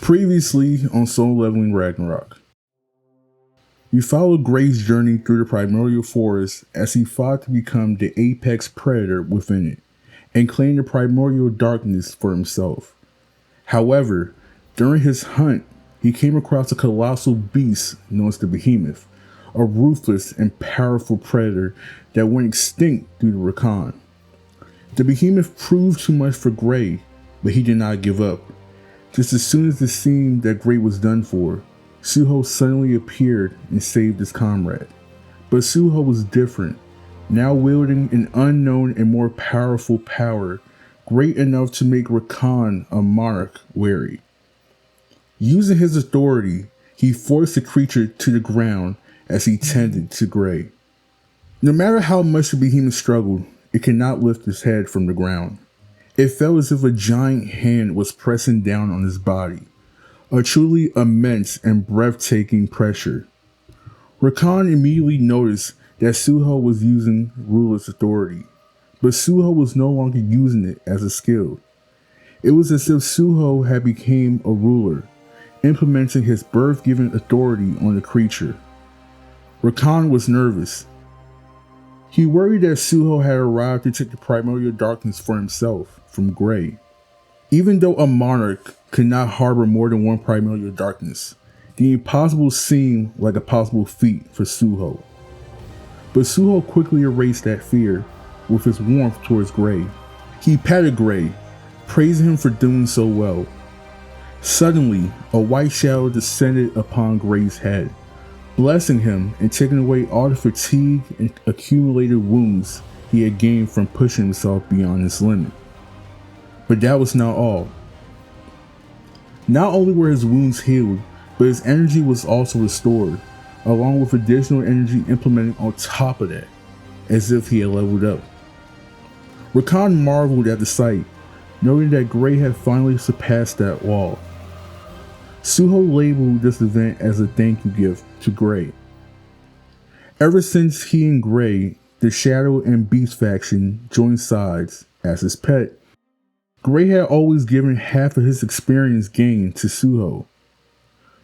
Previously on Soul Leveling Ragnarok. We followed Gray's journey through the primordial forest as he fought to become the apex predator within it, and claim the primordial darkness for himself. However, during his hunt, he came across a colossal beast known as the Behemoth, a ruthless and powerful predator that went extinct due to Rakan. The Behemoth proved too much for Gray, but he did not give up. Just as soon as it seemed that Gray was done for, Suho suddenly appeared and saved his comrade. But Suho was different, now wielding an unknown and more powerful power, great enough to make Rakan, a monarch, wary. Using his authority, he forced the creature to the ground as he tended to Gray. No matter how much the Behemoth struggled, it could not lift his head from the ground. It felt as if a giant hand was pressing down on his body, a truly immense and breathtaking pressure. Rakan immediately noticed that Suho was using ruler's authority, but Suho was no longer using it as a skill. It was as if Suho had become a ruler, implementing his birth-given authority on the creature. Rakan was nervous. He worried that Suho had arrived to take the primordial darkness for himself from Gray. Even though a monarch could not harbor more than one primordial darkness, the impossible seemed like a possible feat for Suho. But Suho quickly erased that fear with his warmth towards Gray. He patted Gray, praising him for doing so well. Suddenly, a white shadow descended upon Gray's head, blessing him and taking away all the fatigue and accumulated wounds he had gained from pushing himself beyond his limit. But that was not all. Not only were his wounds healed, but his energy was also restored, along with additional energy implemented on top of that, as if he had leveled up. Rakan marveled at the sight, noting that Gray had finally surpassed that wall. Suho labeled this event as a thank you gift to Gray. Ever since he and Gray, the Shadow and Beast faction, joined sides as his pet, Gray had always given half of his experience gained to Suho.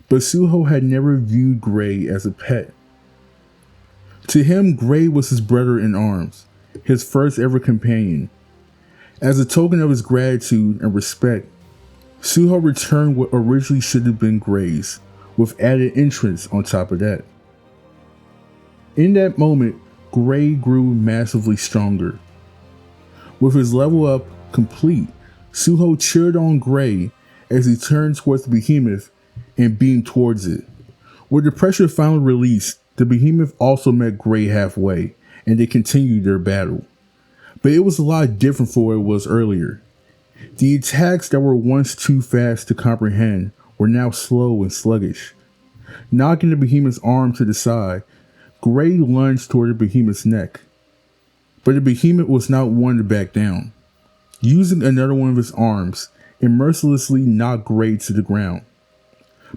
But Suho had never viewed Gray as a pet. To him, Gray was his brother in arms, his first ever companion. As a token of his gratitude and respect, Suho returned what originally should have been Gray's, with added interest on top of that. In that moment, Gray grew massively stronger. With his level up complete, Suho cheered on Gray as he turned towards the Behemoth and beamed towards it. With the pressure finally released, the Behemoth also met Gray halfway, and they continued their battle. But it was a lot different from what it was earlier. The attacks that were once too fast to comprehend were now slow and sluggish. Knocking the Behemoth's arm to the side, Gray lunged toward the Behemoth's neck. But the Behemoth was not one to back down. Using another one of his arms, it mercilessly knocked Gray to the ground.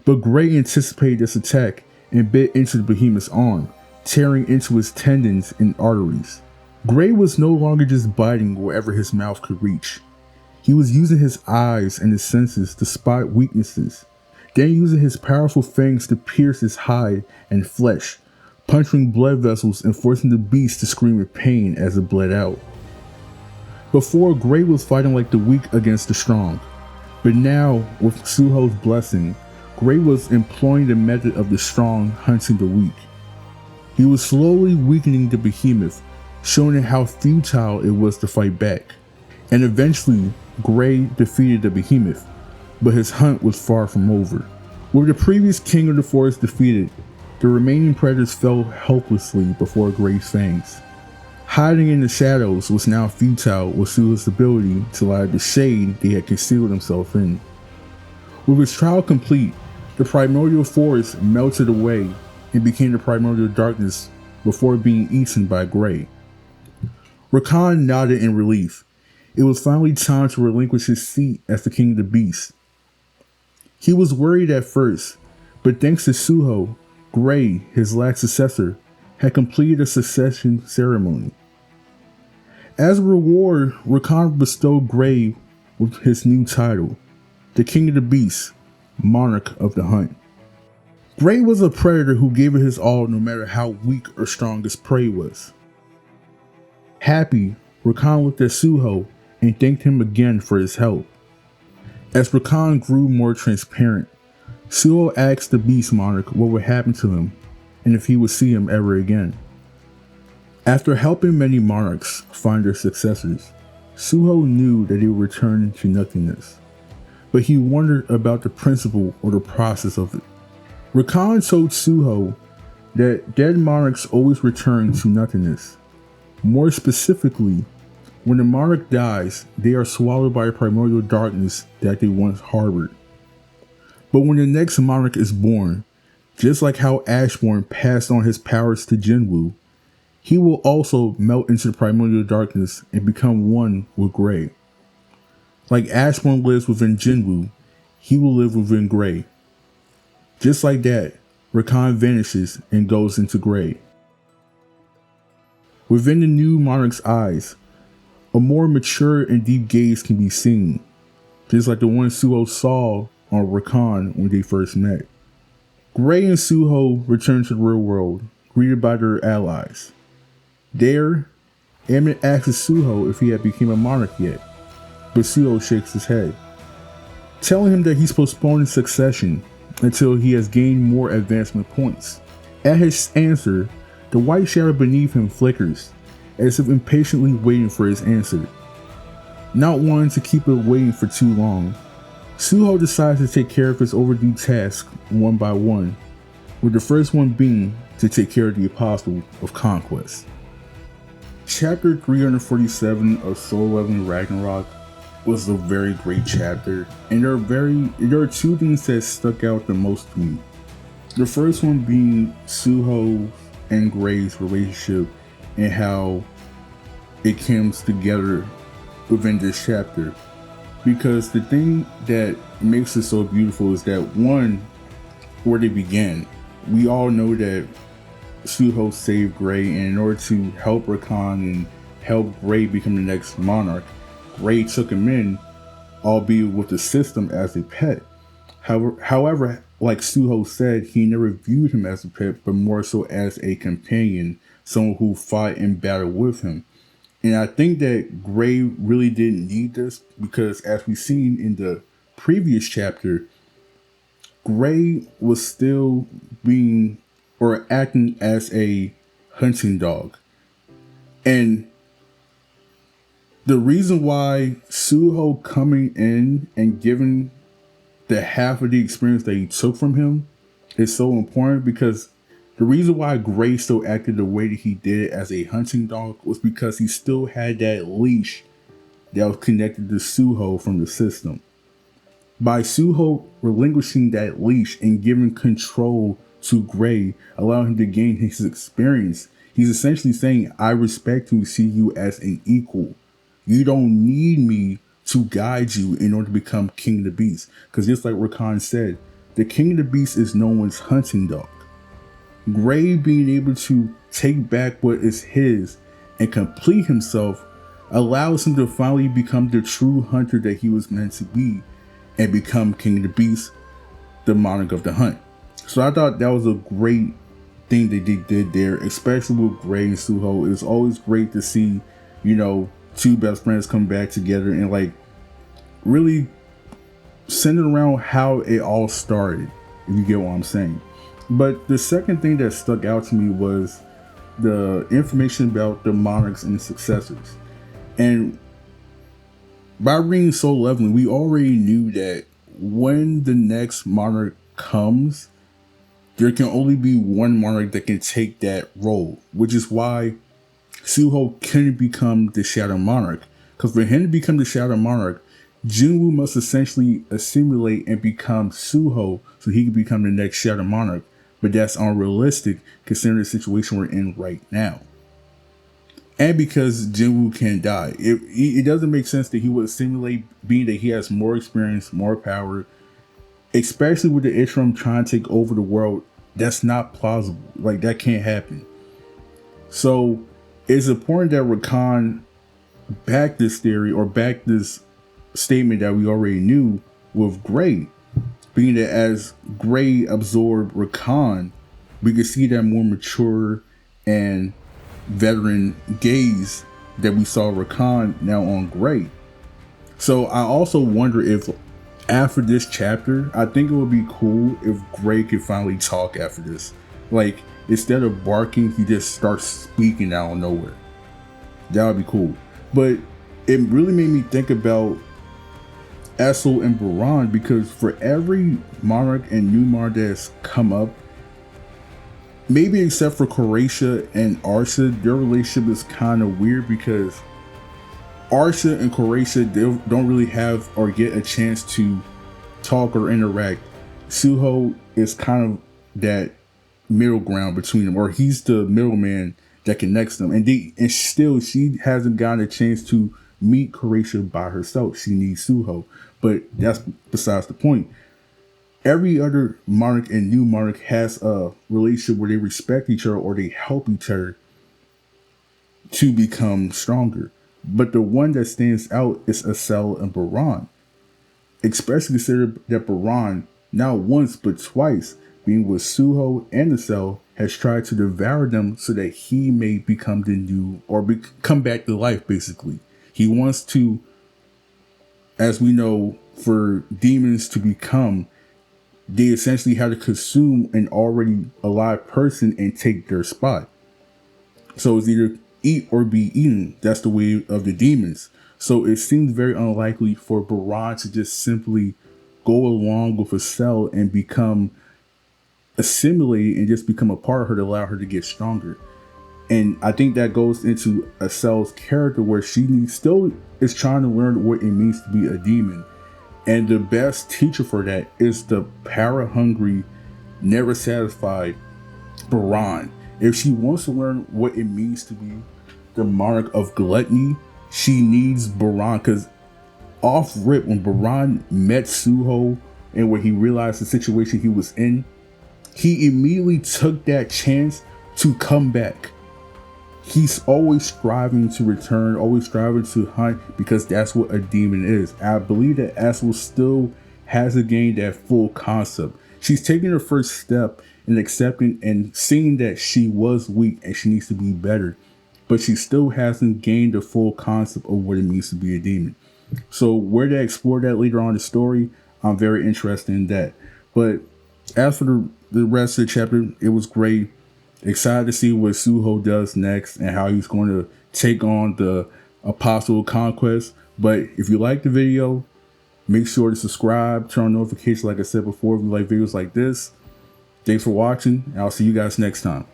But Gray anticipated this attack and bit into the Behemoth's arm, tearing into his tendons and arteries. Gray was no longer just biting wherever his mouth could reach. He was using his eyes and his senses to spot weaknesses, then using his powerful fangs to pierce his hide and flesh, puncturing blood vessels and forcing the beast to scream with pain as it bled out. Before, Gray was fighting like the weak against the strong, but now, with Suho's blessing, Gray was employing the method of the strong hunting the weak. He was slowly weakening the Behemoth, showing it how futile it was to fight back. And eventually, Gray defeated the Behemoth, but his hunt was far from over. With the previous king of the forest defeated, the remaining predators fell helplessly before Gray's fangs. Hiding in the shadows was now futile with Suho's ability to light the shade they had concealed himself in. With his trial complete, the primordial forest melted away and became the primordial darkness before being eaten by Gray. Rakan nodded in relief. It was finally time to relinquish his seat as the king of the beasts. He was worried at first, but thanks to Suho, Gray, his last successor, had completed a succession ceremony. As a reward, Rakan bestowed Gray with his new title, the King of the Beasts, monarch of the hunt. Gray was a predator who gave it his all no matter how weak or strong his prey was. Happy, Rakan looked at Suho and thanked him again for his help. As Rakan grew more transparent, Suho asked the Beast Monarch what would happen to him and if he would see him ever again. After helping many monarchs find their successors, Suho knew that he would return to nothingness, but he wondered about the principle or the process of it. Rakan told Suho that dead monarchs always return to nothingness. More specifically, when the monarch dies, they are swallowed by a primordial darkness that they once harbored. But when the next monarch is born, just like how Ashborn passed on his powers to Jinwoo, he will also melt into the primordial darkness and become one with Gray. Like Ashborn lives within Jinwoo, he will live within Gray. Just like that, Rakan vanishes and goes into Gray. Within the new monarch's eyes, a more mature and deep gaze can be seen, just like the one Suho saw on Rakan when they first met. Gray and Suho return to the real world, greeted by their allies. There, Emmett asks Suho if he had become a monarch yet, but Suho shakes his head, telling him that he's postponing succession until he has gained more advancement points. At his answer, the white shadow beneath him flickers, as if impatiently waiting for his answer. Not wanting to keep it waiting for too long, Suho decides to take care of his overdue task one by one, with the first one being to take care of the Apostle of Conquest. Chapter 347 of Soul Leveling Ragnarok was a very great chapter, and there are two things that stuck out the most to me. The first one being Suho and Gray's relationship and how it comes together within this chapter. Because the thing that makes it so beautiful is that, one, where they began. We all know that Suho saved Gray, and in order to help Rakan and help Gray become the next monarch, Gray took him in, albeit with the system as a pet. However, like Suho said, he never viewed him as a pet, but more so as a companion, someone who fought in battle with him. And I think that Gray really didn't need this, because as we've seen in the previous chapter, Gray was still being or acting as a hunting dog. And the reason why Suho coming in and giving the half of the experience that he took from him is so important, because the reason why Gray still acted the way that he did as a hunting dog was because he still had that leash that was connected to Suho from the system. By Suho relinquishing that leash and giving control to Gray, allowing him to gain his experience, he's essentially saying, I respect you, see you as an equal. You don't need me to guide you in order to become King of the Beast. Because just like Rakan said, the King of the Beast is no one's hunting dog. Gray being able to take back what is his and complete himself allows him to finally become the true hunter that he was meant to be and become King of the Beast, the monarch of the hunt. So I thought that was a great thing that they did there, especially with Gray and Suho. It's always great to see, two best friends come back together and like really centered around how it all started, if you get what I'm saying. But the second thing that stuck out to me was the information about the monarchs and the successors. And by reading Soul Leveling, we already knew that when the next monarch comes, there can only be one monarch that can take that role, which is why Suho couldn't become the Shadow Monarch. Because for him to become the Shadow Monarch, Jinwoo must essentially assimilate and become Suho so he can become the next Shadow Monarch. But that's unrealistic considering the situation we're in right now. And because Jinwoo can die. It doesn't make sense that he would assimilate, being that he has more experience, more power, especially with the Ishram trying to take over the world. That's not plausible. Like, that can't happen. So it's important that Rakan back this theory or back this statement that we already knew with Gray. being that as Gray absorbed Rakan, we could see that more mature and veteran gaze that we saw Rakan now on Gray. So I also wonder if after this chapter, I think it would be cool if Gray could finally talk after this. Like, instead of barking, he just starts speaking out of nowhere. That would be cool. But it really made me think about Essel and Baran, because for every Monarch and New Monarch that's come up, maybe except for Croatia and Arsa, their relationship is kind of weird because Arsa and Croatia, they don't really have or get a chance to talk or interact. Suho is kind of that middle ground between them, or he's the middleman that connects them. And still, she hasn't gotten a chance to meet Croatia by herself. She needs Suho. But that's besides the point. Every other Monarch and New Monarch has a relationship where they respect each other or they help each other to become stronger. But the one that stands out is Essel and Baran. Especially consider that Baran, not once but twice, being with Suho and Essel, has tried to devour them so that he may become the new, or come back to life, basically. He wants to, as we know, for demons to become, they essentially have to consume an already alive person and take their spot. So it's either eat or be eaten. That's the way of the demons. So it seems very unlikely for Baran to just simply go along with Essel and become assimilated and just become a part of her to allow her to get stronger. And I think that goes into Essel's character, where she still is trying to learn what it means to be a demon. And the best teacher for that is the power-hungry, never satisfied Baran. If she wants to learn what it means to be the Monarch of Gluttony, she needs Baran. Because off rip, when Baran met Suho and when he realized the situation he was in, he immediately took that chance to come back. He's always striving to return, always striving to hunt, because that's what a demon is. I believe that Essel still hasn't gained that full concept. She's taking her first step in accepting and seeing that she was weak and she needs to be better, but she still hasn't gained the full concept of what it means to be a demon. So where they explore that later on in the story, I'm very interested in that. But as for the rest of the chapter, it was great. Excited to see what Suho does next and how he's going to take on the Apostle Conquest. But if you like the video, make sure to subscribe, turn on notifications like I said before if you like videos like this. Thanks for watching, and I'll see you guys next time.